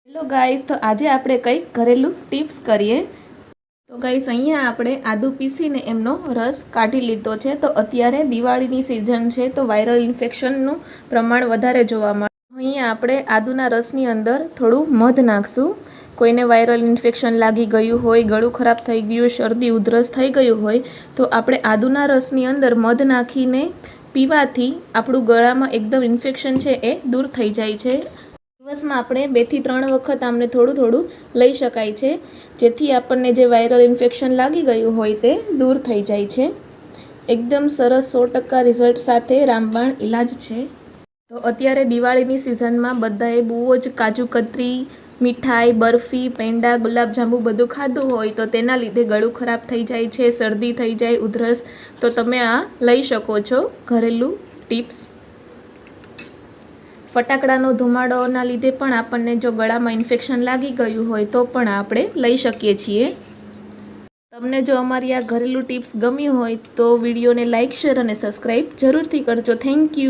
Hello guys, તો આજે આપણે કંઈક ઘરેલું ટિપ્સ કરીએ. તો ગાઈસ, અહીંયા આપણે આદુ પીસીને એમનો રસ કાઢી લીધો છે. તો અત્યારે દિવાળીની સિઝન છે, તો વાયરલ ઇન્ફેક્શનનું પ્રમાણ વધારે જોવા મળે. અહીંયા આપણે આદુના રસની અંદર થોડું મધ નાખશું. કોઈને વાયરલ ઇન્ફેક્શન લાગી ગયું હોય, ગળું ખરાબ થઈ ગયું, શરદી ઉધરસ થઈ ગયું હોય, તો આપણે આદુના રસની અંદર મધ નાખીને પીવાથી આપણું ગળામાં એકદમ ઇન્ફેક્શન છે એ દૂર થઈ જાય છે. દિવસમાં આપણે 2 થી 3 વખત આમને થોડું થોડું લઈ શકાય છે, જેથી આપણને જે વાયરલ ઇન્ફેક્શન લાગી ગયું હોય તે દૂર થઈ જાય છે. એકદમ સરસ 100% રિઝલ્ટ સાથે રામબાણ ઇલાજ છે. તો અત્યારે દિવાળીની સિઝનમાં બધાએ બહુ જ કાજુ કતરી, મીઠાઈ, બરફી, પેંડા, ગુલાબજાંબુ બધું ખાધું હોય, તો તેના લીધે ગળું ખરાબ થઈ જાય છે, શરદી થઈ જાય, ઉધરસ. તો તમે આ લઈ શકો છો ઘરેલું ટિપ્સ. ફટાકડાનો ધુમાડોના લીધે પણ આપણને જો ગળામાં ઇન્ફેક્શન લાગી ગયું હોય તો પણ આપણે લઈ શકીએ છીએ. તમને જો અમારી આ ઘરેલું ટિપ્સ ગમી હોય તો વિડીયોને લાઇક, શેર અને સબસ્ક્રાઈબ જરૂરથી કરજો. Thank you.